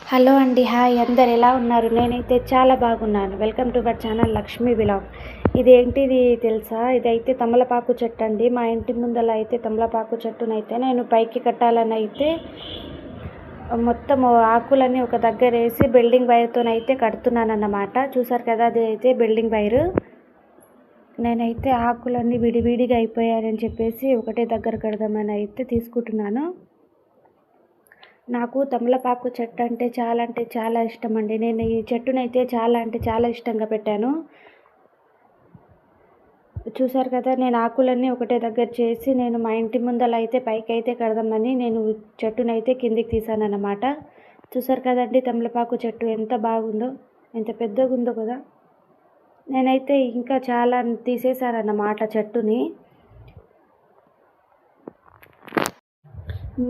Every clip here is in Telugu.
హలో అండి. హాయ్ అందరు ఎలా ఉన్నారు? నేనైతే చాలా బాగున్నాను. Welcome to our channel Lakshmi vlog. ఇదేంటిది తెలుసా? ఇదైతే తమలపాకు చెట్టు అండి. మా ఇంటి ముందల అయితే తమలపాకు చెట్టునైతే నేను పైకి కట్టాలని అయితే మొత్తం ఆకులన్నీ ఒక దగ్గర వేసి బిల్డింగ్ వైర్తోనైతే కడుతున్నానన్నమాట. చూసారు కదా, అది అయితే బిల్డింగ్ వైరు. నేనైతే ఆకులన్నీ విడివిడిగా అయిపోయాయని చెప్పేసి ఒకటే దగ్గర కడదామని అయితే తీసుకుంటున్నాను. నాకు తమలపాకు చెట్టు అంటే చాలా ఇష్టం అండి. నేను ఈ చెట్టునైతే చాలా ఇష్టంగా పెట్టాను. చూసారు కదా, నేను ఆకులన్నీ ఒకటే దగ్గర చేసి నేను మా ఇంటి ముందల అయితే పైకైతే కడదామని నేను చెట్టునైతే కిందికి తీసానన్నమాట. చూసారు కదండి, తమలపాకు చెట్టు ఎంత బాగుందో, ఎంత పెద్దగా ఉందో కదా. నేనైతే ఇంకా చాలా తీసేసానన్నమాట చెట్టుని.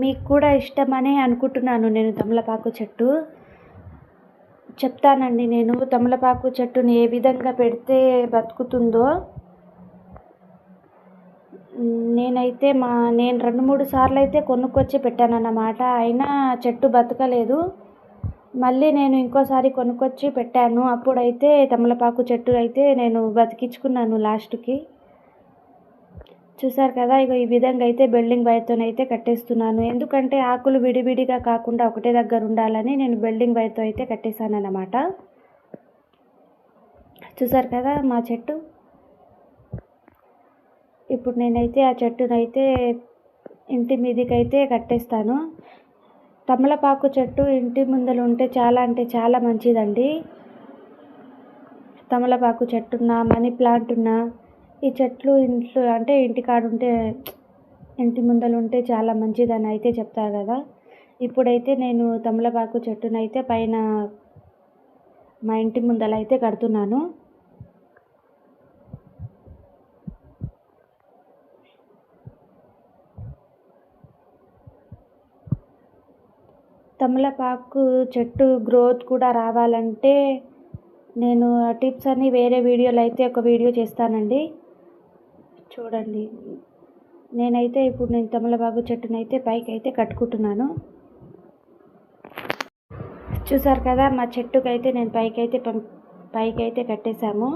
మీకు కూడా ఇష్టమని అనుకుంటున్నాను నేను తమలపాకు చెట్టు. చెప్తానండి నేను తమలపాకు చెట్టుని ఏ విధంగా పెడితే బతుకుతుందో. నేను 2-3 సార్లు అయితే కొనుక్కొచ్చి పెట్టానన్నమాట. అయినా చెట్టు బతకలేదు. మళ్ళీ నేను ఇంకోసారి కొనుక్కొచ్చి పెట్టాను. అప్పుడైతే తమలపాకు చెట్టు అయితే నేను బతికించుకున్నాను లాస్ట్కి. చూసారు కదా, ఇక ఈ విధంగా అయితే బిల్డింగ్ వైర్తోనైతే కట్టేస్తున్నాను. ఎందుకంటే ఆకులు విడివిడిగా కాకుండా ఒకటే దగ్గర ఉండాలని నేను బిల్డింగ్ వైర్తో అయితే కట్టేశానన్నమాట. చూసారు కదా మా చెట్టు. ఇప్పుడు నేనైతే ఆ చెట్టునైతే ఇంటి మీదకైతే కట్టేస్తాను. తమలపాకు చెట్టు ఇంటి ముందర ఉంటే చాలా మంచిదండి. తమలపాకు చెట్టున్నా, మనీ ప్లాంట్ ఉన్నా, ఈ చెట్లు ఇంటికాడ ఉంటే, ఇంటి ముందర ఉంటే చాలా మంచిదని అయితే చెప్తారు కదా. ఇప్పుడైతే నేను తమలపాకు చెట్టునైతే పైన మా ఇంటి ముందర అయితే కడుతున్నాను. తమలపాకు చెట్టు గ్రోత్ కూడా రావాలంటే నేను టిప్స్ అన్నీ వేరే వీడియోలో అయితే ఒక వీడియో చేస్తానండి, చూడండి. ఇప్పుడు నేను తమలపాకు చెట్టునైతే పైకి అయితే కట్టుకుంటున్నాను. చూసారు కదా, మా చెట్టుకైతే నేను పైకైతే కట్టేశాము.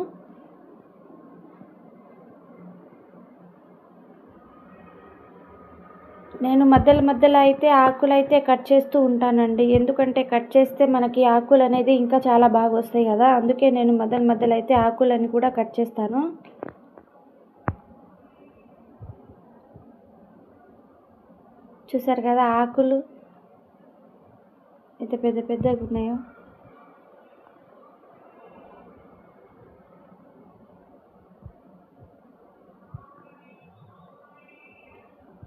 నేను మధ్యలో అయితే ఆకులైతే కట్ చేస్తూ ఉంటానండి. ఎందుకంటే కట్ చేస్తే మనకి ఆకులు అనేది ఇంకా చాలా బాగా వస్తాయి కదా. అందుకే నేను మధ్యలో అయితే ఆకులని కూడా కట్ చేస్తాను. చూసారు కదా, ఆకులు ఎంత పెద్దగా ఉన్నాయో.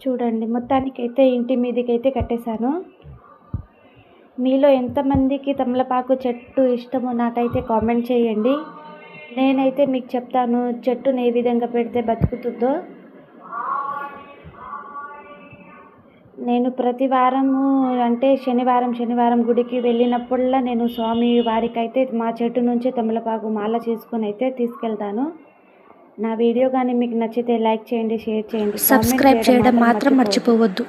చూడండి, మొత్తానికైతే ఇంటి మీదకైతే కట్టేశాను. మీలో ఎంతమందికి తమలపాకు చెట్టు ఇష్టమో నాకైతే కామెంట్ చేయండి. నేనైతే మీకు చెప్తాను చెట్టుని ఏ విధంగా పెడితే బతుకుతుందో. నేను ప్రతి వారము అంటే శనివారం గుడికి వెళ్ళినప్పుడల్లా నేను స్వామి వారికైతే మా చెట్టు నుంచి తమలపాకు మాల చేసుకొని అయితే తీసుకెళ్తాను. నా వీడియో కానీ మీకు నచ్చితే లైక్ చేయండి, షేర్ చేయండి, సబ్స్క్రైబ్ చేయడం మాత్రం మర్చిపోవద్దు.